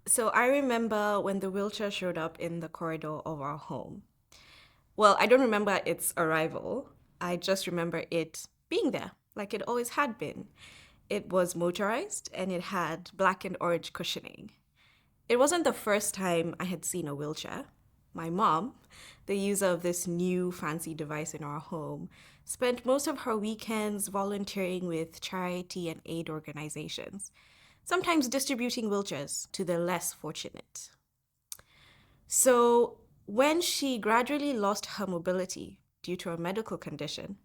So I remember when the wheelchair showed up in the corridor of our home. Well, I don't remember its arrival. I just remember it being there, like it always had been. It was motorized and it had black and orange cushioning. It wasn't the first time I had seen a wheelchair. My mom, the user of this new fancy device in our home, spent most of her weekends volunteering with charity and aid organizations, sometimes distributing wheelchairs to the less fortunate. So, when she gradually lost her mobility due to a medical condition,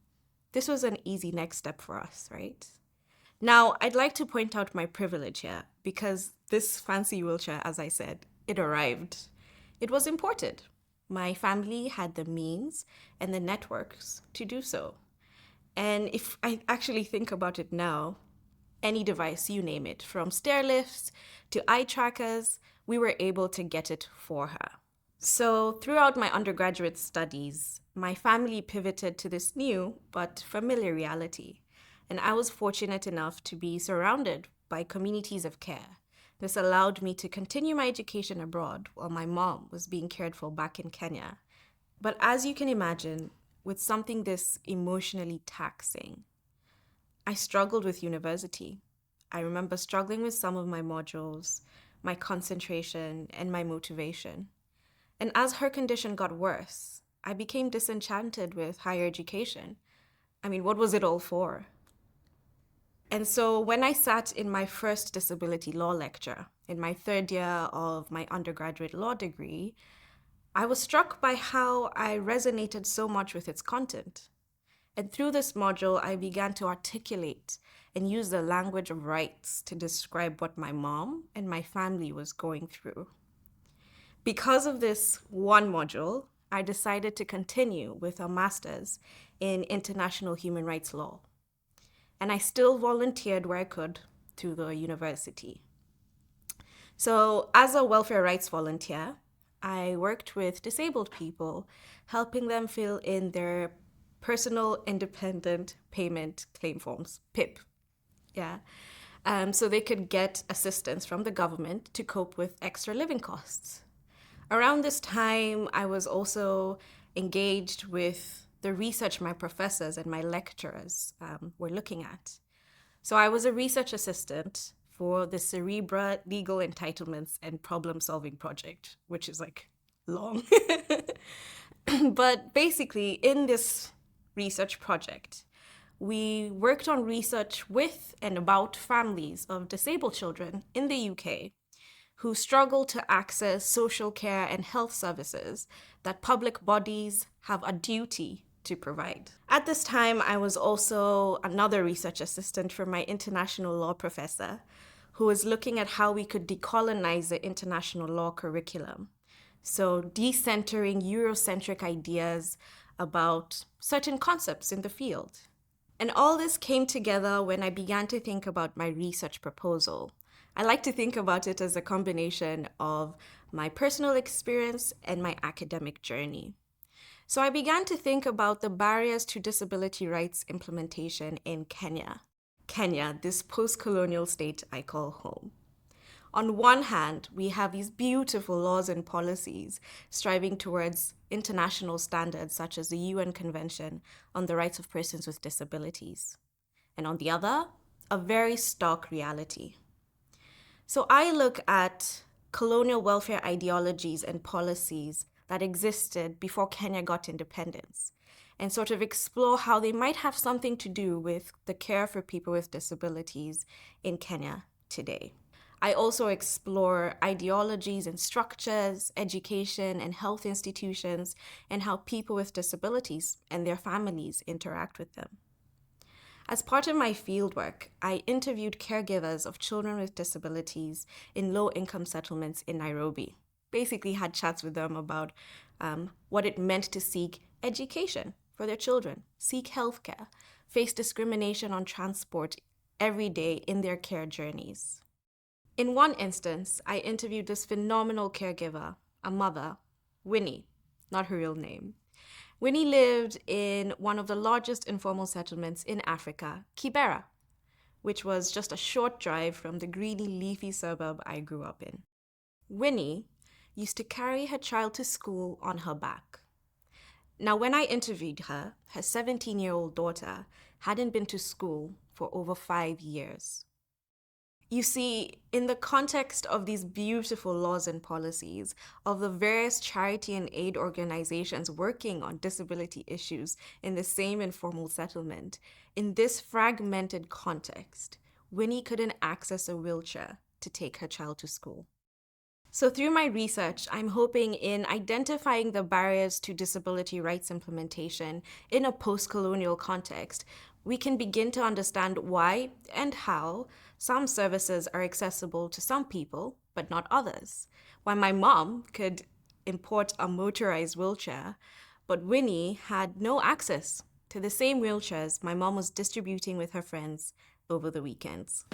this was an easy next step for us, right? Now, I'd like to point out my privilege here because this fancy wheelchair, as I said, it arrived. It was imported. My family had the means and the networks to do so. And if I actually think about it now, any device, you name it, from stair lifts to eye trackers, we were able to get it for her. So, throughout my undergraduate studies, my family pivoted to this new but familiar reality. And I was fortunate enough to be surrounded by communities of care. This allowed me to continue my education abroad while my mom was being cared for back in Kenya. But as you can imagine, with something this emotionally taxing, I struggled with university. I remember struggling with some of my modules, my concentration, and my motivation. And as her condition got worse, I became disenchanted with higher education. I mean, what was it all for? And so when I sat in my first disability law lecture in my third year of my undergraduate law degree, I was struck by how I resonated so much with its content. And through this module, I began to articulate and use the language of rights to describe what my mom and my family was going through. Because of this one module, I decided to continue with a master's in international human rights law. And I still volunteered where I could through the university. So, as a welfare rights volunteer, I worked with disabled people, helping them fill in their personal independent payment claim forms, PIP. Yeah. So they could get assistance from the government to cope with extra living costs. Around this time, I was also engaged with the research my professors and my lecturers were looking at. So I was a research assistant for the Cerebra Legal Entitlements and Problem Solving Project, which is like long. But basically, in this research project, we worked on research with and about families of disabled children in the UK who struggle to access social care and health services that public bodies have a duty to provide. At this time, I was also another research assistant for my international law professor, who was looking at how we could decolonize the international law curriculum. So, decentering Eurocentric ideas about certain concepts in the field. And all this came together when I began to think about my research proposal. I like to think about it as a combination of my personal experience and my academic journey. So I began to think about the barriers to disability rights implementation in Kenya. Kenya, this post colonial state I call home. On one hand, we have these beautiful laws and policies striving towards international standards such as the UN Convention on the Rights of Persons with Disabilities. And on the other, a very stark reality. So I look at colonial welfare ideologies and policies that existed before Kenya got independence and sort of explore how they might have something to do with the care for people with disabilities in Kenya today. I also explore ideologies and structures, education and health institutions, and how people with disabilities and their families interact with them. As part of my fieldwork, I interviewed caregivers of children with disabilities in low-income settlements in Nairobi. Basically had chats with them about what it meant to seek education for their children, seek healthcare, face discrimination on transport every day in their care journeys. In one instance, I interviewed this phenomenal caregiver, a mother, Winnie, not her real name. Winnie lived in one of the largest informal settlements in Africa, Kibera, which was just a short drive from the greeny, leafy suburb I grew up in. Winnie used to carry her child to school on her back. Now, when I interviewed her, her 17-year-old daughter hadn't been to school for over 5 years. You see, in the context of these beautiful laws and policies, of the various charity and aid organizations working on disability issues in the same informal settlement, in this fragmented context, Winnie couldn't access a wheelchair to take her child to school. So through my research, I'm hoping in identifying the barriers to disability rights implementation in a post-colonial context, we can begin to understand why and how some services are accessible to some people, but not others. Why my mom could import a motorized wheelchair, but Winnie had no access to the same wheelchairs my mom was distributing with her friends over the weekends.